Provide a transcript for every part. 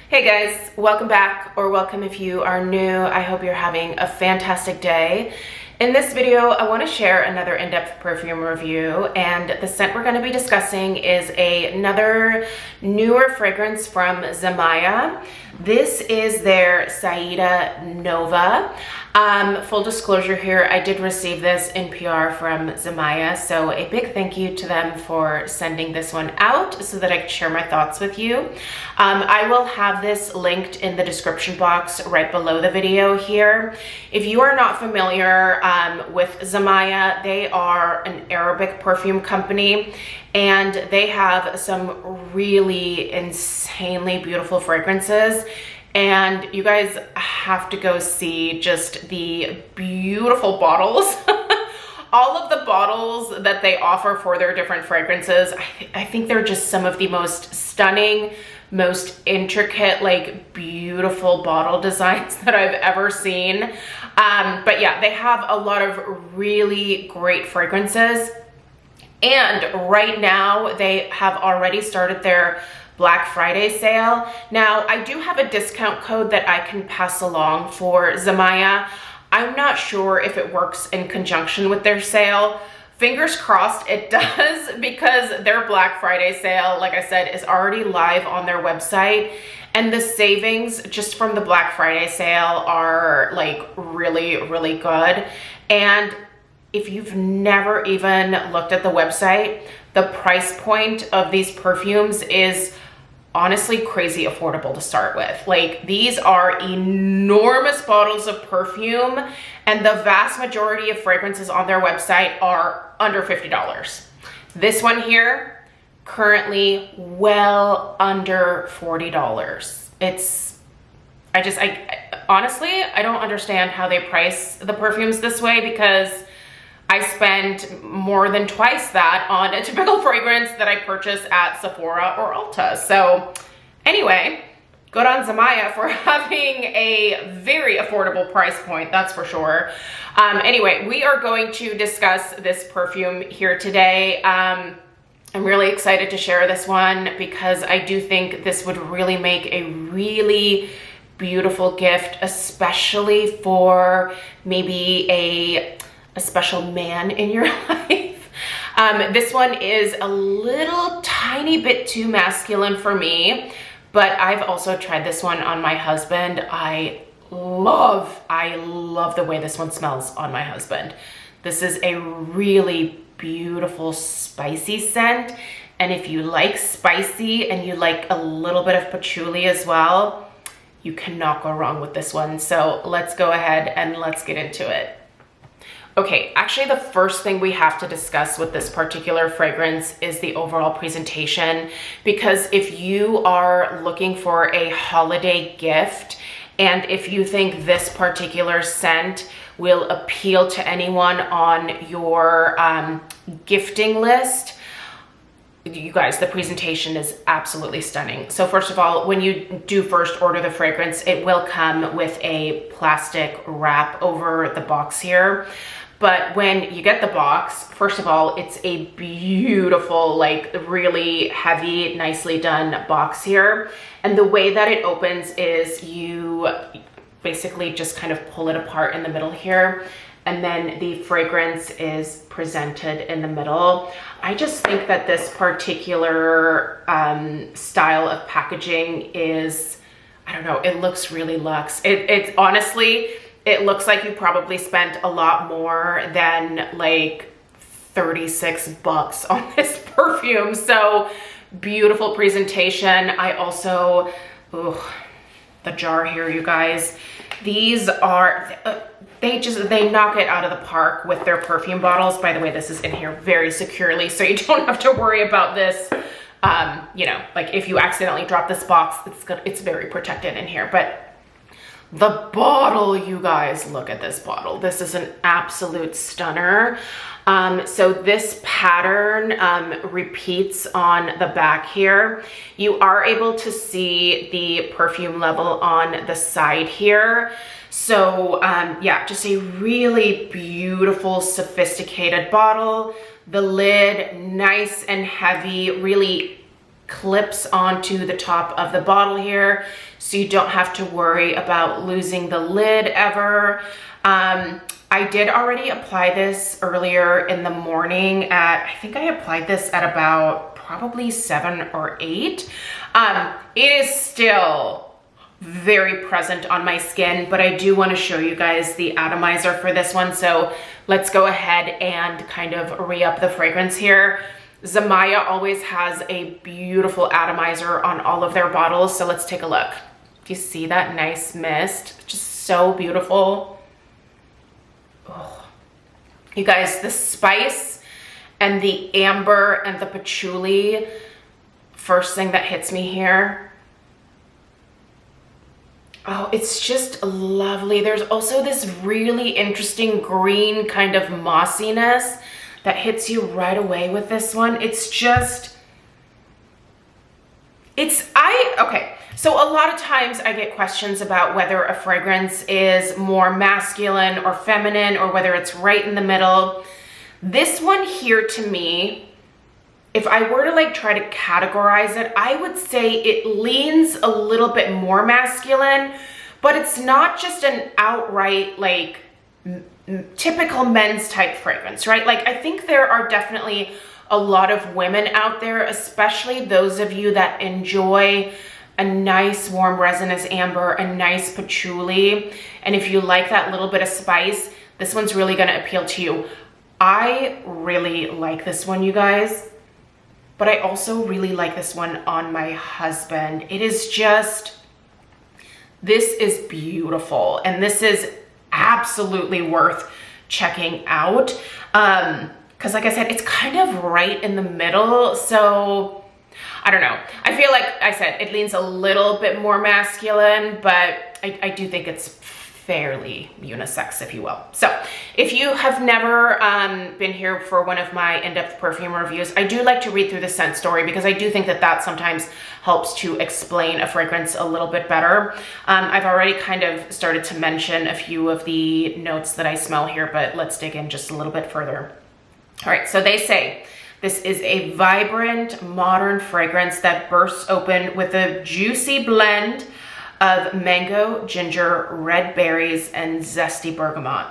Hey guys, welcome back, or welcome if you are new. I hope you're having a fantastic day. In this video, I want to share another in-depth perfume review, and the scent we're going to be discussing is another newer fragrance from Zimaya. This is their Siada Nova. Full disclosure here, I did receive this in PR from Zamaya, so a big thank you to them for sending this one out so that I could share my thoughts with you. I will have this linked in the description box right below the video here. If you are not familiar with Zimaya, they are an Arabic perfume company, and they have some really insanely beautiful fragrances. And you guys have to go see just the beautiful bottles. All of the bottles that they offer for their different fragrances, I think they're just some of the most stunning, most intricate, like beautiful bottle designs that I've ever seen. But yeah, they have a lot of really great fragrances. And right now they have already started their Black Friday sale. Now, I do have a discount code that I can pass along for Zimaya. I'm not sure if it works in conjunction with their sale. Fingers crossed it does, because their Black Friday sale, like I said, is already live on their website. And the savings just from the Black Friday sale are like really, really good. And if you've never even looked at the website, the price point of these perfumes is honestly crazy affordable to start with. Like, these are enormous bottles of perfume, and the vast majority of fragrances on their website are under $50. This one here, currently well under $40. I honestly, I don't understand how they price the perfumes this way, because I spend more than twice that on a typical fragrance that I purchase at Sephora or Ulta. So anyway, good on Zimaya for having a very affordable price point, that's for sure. Anyway, we are going to discuss this perfume here today. I'm really excited to share this one because I do think this would really make a really beautiful gift, especially for maybe a special man in your life. This one is a little tiny bit too masculine for me, but I've also tried this one on my husband. I love the way this one smells on my husband. This is a really beautiful spicy scent, and if you like spicy and you like a little bit of patchouli as well, you cannot go wrong with this one. So let's go ahead and let's get into it. Okay, actually the first thing we have to discuss with this particular fragrance is the overall presentation, because if you are looking for a holiday gift, and if you think this particular scent will appeal to anyone on your gifting list, you guys, the presentation is absolutely stunning. So first of all, when you do first order the fragrance, it will come with a plastic wrap over the box here. But when you get the box, first of all, it's a beautiful, like really heavy, nicely done box here. And the way that it opens is you basically just kind of pull it apart in the middle here, and then the fragrance is presented in the middle. I just think that this particular style of packaging is, I don't know, it looks really luxe. It's honestly, it looks like you probably spent a lot more than like $36 on this perfume. So beautiful presentation. I also, the jar here, you guys, these are, they knock it out of the park with their perfume bottles. By the way, this is in here very securely, so you don't have to worry about this. You know, like if you accidentally drop this box, it's very protected in here. But the bottle, you guys, look at this bottle. This is an absolute stunner. So this pattern repeats on the back here. You are able to see the perfume level on the side here. So yeah, just a really beautiful, sophisticated bottle. The lid, nice and heavy, really clips onto the top of the bottle here, so you don't have to worry about losing the lid ever. I did already apply this earlier in the morning I think I applied this at about probably 7 or 8. It is still very present on my skin, but I do want to show you guys the atomizer for this one. So let's go ahead and kind of re-up the fragrance here. Zimaya always has a beautiful atomizer on all of their bottles. So let's take a look. Do you see that nice mist? Just so beautiful. Oh. You guys, the spice and the amber and the patchouli, first thing that hits me here. Oh, it's just lovely. There's also this really interesting green kind of mossiness that hits you right away with this one. It's just, okay. So a lot of times I get questions about whether a fragrance is more masculine or feminine, or whether it's right in the middle. This one here, to me, if I were to like try to categorize it, I would say it leans a little bit more masculine, but it's not just an outright like typical men's type fragrance, right? Like, I think there are definitely a lot of women out there, especially those of you that enjoy a nice warm resinous amber, a nice patchouli. And if you like that little bit of spice, this one's really gonna appeal to you. I really like this one, you guys, but I also really like this one on my husband. It is just, this is beautiful. And this is absolutely worth checking out. Cause like I said, it's kind of right in the middle. So I don't know. I feel like I said it leans a little bit more masculine, but I do think it's fairly unisex, if you will. So if you have never been here for one of my in-depth perfume reviews, I do like to read through the scent story, because I do think that that sometimes helps to explain a fragrance a little bit better. I've already kind of started to mention a few of the notes that I smell here, but let's dig in just a little bit further. All right, so they say, this is a vibrant, modern fragrance that bursts open with a juicy blend of mango, ginger, red berries, and zesty bergamot.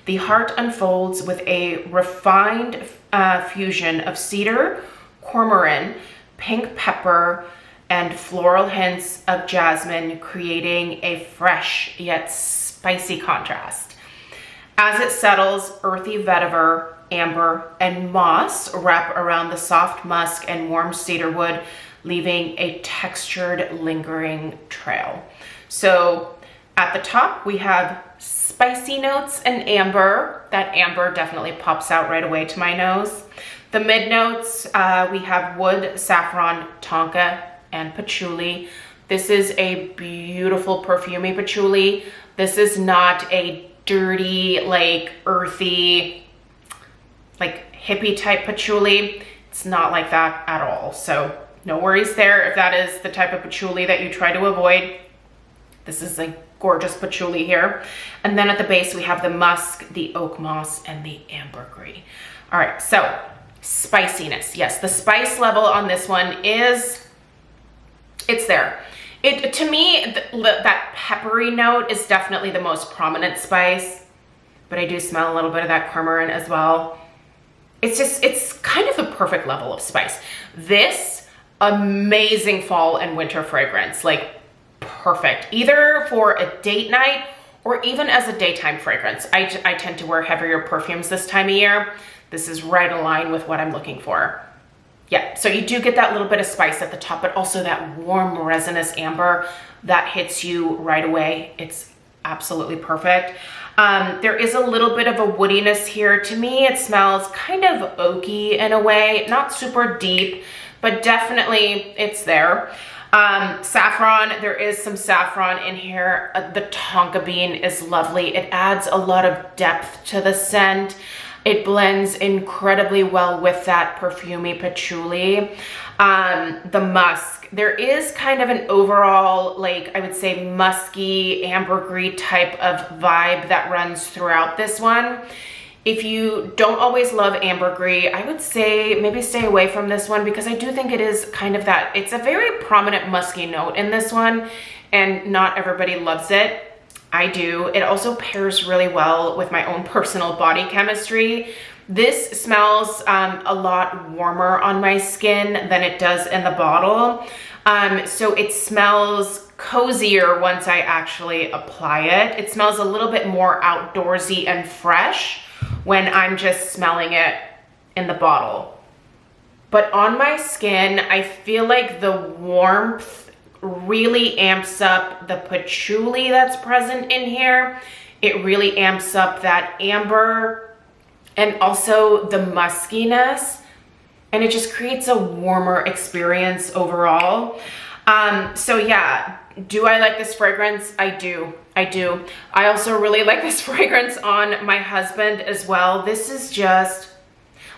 The heart unfolds with a refined fusion of cedar, cormoran, pink pepper, and floral hints of jasmine, creating a fresh yet spicy contrast. As it settles, earthy vetiver, amber, and moss wrap around the soft musk and warm cedar wood, leaving a textured, lingering trail. So at the top, we have spicy notes and amber. That amber definitely pops out right away to my nose. The mid notes, we have wood, saffron, tonka, and patchouli. This is a beautiful perfumey patchouli. This is not a dirty, like earthy, like hippie type patchouli. It's not like that at all. So no worries there if that is the type of patchouli that you try to avoid. This is a gorgeous patchouli here. And then at the base, we have the musk, the oak moss, and the ambergris. All right, so spiciness. Yes, the spice level on this one is, it's there. To me, that peppery note is definitely the most prominent spice, but I do smell a little bit of that cormoran as well. It's kind of the perfect level of spice. This amazing fall and winter fragrance, like perfect, either for a date night or even as a daytime fragrance. I tend to wear heavier perfumes this time of year. This is right in line with what I'm looking for. Yeah, so you do get that little bit of spice at the top, but also that warm resinous amber that hits you right away. It's absolutely perfect. There is a little bit of a woodiness here. To me, it smells kind of oaky in a way, not super deep, but definitely it's there. Saffron, there is some saffron in here. The tonka bean is lovely. It adds a lot of depth to the scent. It blends incredibly well with that perfumey patchouli. The musk, there is kind of an overall, like I would say, musky ambergris type of vibe that runs throughout this one. If you don't always love ambergris, I would say maybe stay away from this one, because I do think it is kind of that, it's a very prominent musky note in this one, and not everybody loves it. I do. It also pairs really well with my own personal body chemistry. This smells a lot warmer on my skin than it does in the bottle. So it smells cozier once I actually apply it. It smells a little bit more outdoorsy and fresh when I'm just smelling it in the bottle. But on my skin, I feel like the warmth really amps up the patchouli that's present in here. It really amps up that amber and also the muskiness, and it just creates a warmer experience overall. So yeah, do I like this fragrance? I do. I also really like this fragrance on my husband as well. This is just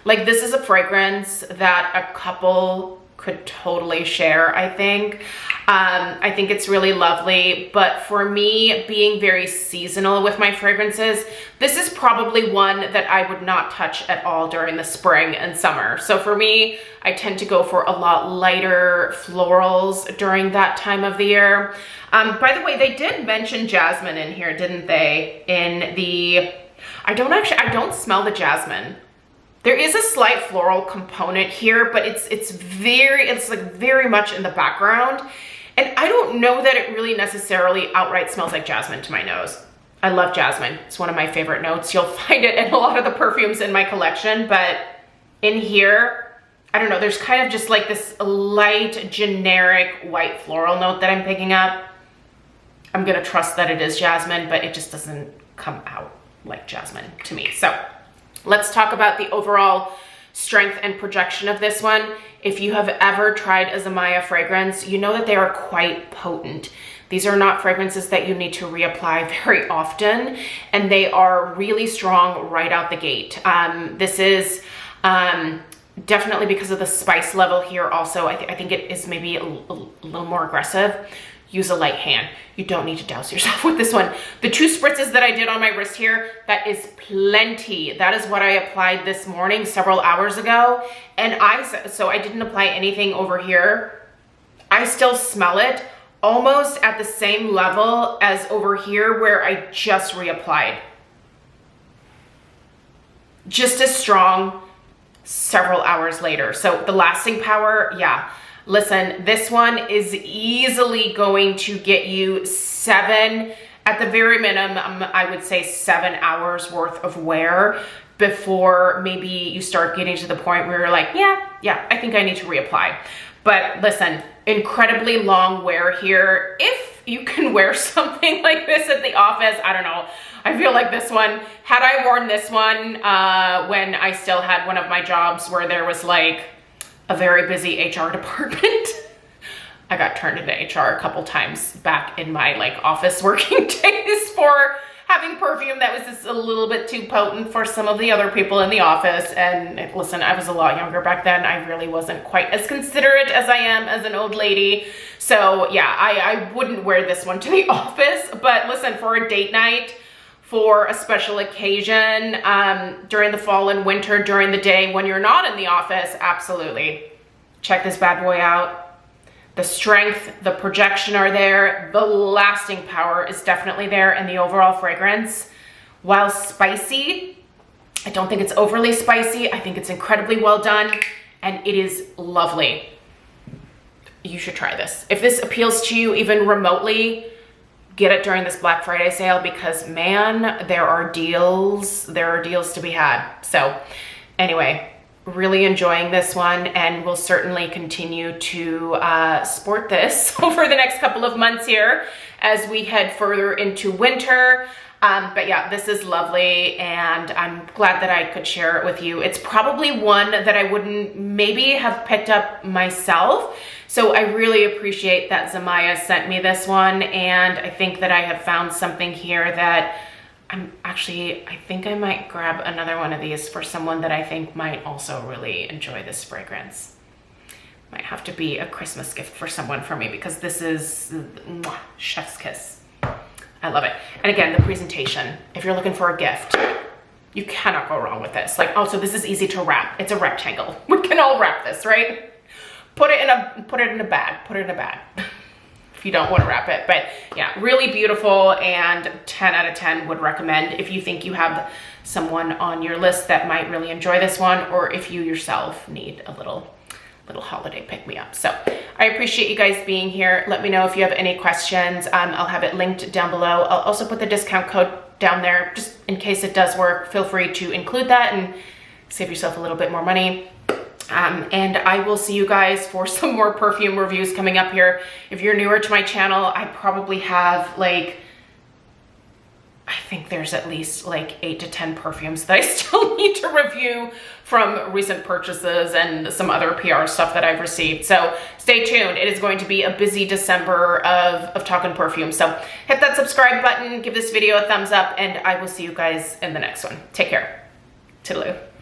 like, this is a fragrance that a couple could totally share, I think. I think it's really lovely, but for me, being very seasonal with my fragrances, this is probably one that I would not touch at all during the spring and summer. So for me, I tend to go for a lot lighter florals during that time of the year. By the way, they did mention jasmine in here, didn't they? In the, I don't smell the jasmine. There is a slight floral component here, but it's like very much in the background. And I don't know that it really necessarily outright smells like jasmine to my nose. I love jasmine. It's one of my favorite notes. You'll find it in a lot of the perfumes in my collection, but in here, I don't know, there's kind of just like this light, generic white floral note that I'm picking up. I'm gonna trust that it is jasmine, but it just doesn't come out like jasmine to me. So let's talk about the overall strength and projection of this one. If you have ever tried a Zimaya fragrance, you know that they are quite potent. These are not fragrances that you need to reapply very often, and they are really strong right out the gate. This is definitely because of the spice level here also. I think it is maybe a little more aggressive. Use a light hand. You don't need to douse yourself with this one. The 2 spritzes that I did on my wrist here, that is plenty. That is what I applied this morning several hours ago. And so I didn't apply anything over here. I still smell it almost at the same level as over here where I just reapplied. Just as strong several hours later. So the lasting power, yeah. Listen, this one is easily going to get you 7, at the very minimum, I would say 7 hours worth of wear before maybe you start getting to the point where you're like, yeah, I think I need to reapply. But listen, incredibly long wear here. If you can wear something like this at the office, I don't know. I feel like this one, had I worn this one when I still had one of my jobs where there was like a very busy HR department. I got turned into HR a couple times back in my like office working days for having perfume that was just a little bit too potent for some of the other people in the office. And listen, I was a lot younger back then. I really wasn't quite as considerate as I am as an old lady. So yeah, I wouldn't wear this one to the office, but listen, for a date night, for a special occasion, during the fall and winter, during the day when you're not in the office, absolutely. Check this bad boy out. The strength, the projection are there. The lasting power is definitely there, and the overall fragrance, while spicy, I don't think it's overly spicy. I think it's incredibly well done, and it is lovely. You should try this. If this appeals to you even remotely, get it during this Black Friday sale, because man, there are deals to be had. So anyway, really enjoying this one, and we'll certainly continue to sport this over the next couple of months here as we head further into winter. But yeah, this is lovely, and I'm glad that I could share it with you. It's probably one that I wouldn't maybe have picked up myself. So I really appreciate that Zimaya sent me this one, and I think that I have found something here that I think I might grab another one of these for someone that I think might also really enjoy this fragrance. Might have to be a Christmas gift for someone for me, because this is chef's kiss. I love it. And again, the presentation, if you're looking for a gift, You cannot go wrong with this. Like, also, this is easy to wrap. It's a rectangle. We can all wrap this, right? Put it in a bag. Put it in a bag. If you don't want to wrap it. But yeah, really beautiful, and 10 out of 10 would recommend if you think you have someone on your list that might really enjoy this one, or if you yourself need a little holiday pick-me-up. So I appreciate you guys being here. Let me know if you have any questions. I'll have it linked down below. I'll also put the discount code down there just in case it does work. Feel free to include that and save yourself a little bit more money. And I will see you guys for some more perfume reviews coming up here. If you're newer to my channel, I probably have like, I think there's at least like 8 to 10 perfumes that I still need to review from recent purchases and some other PR stuff that I've received. So stay tuned. It is going to be a busy December of talking perfume. So hit that subscribe button, give this video a thumbs up, and I will see you guys in the next one. Take care. Toodaloo.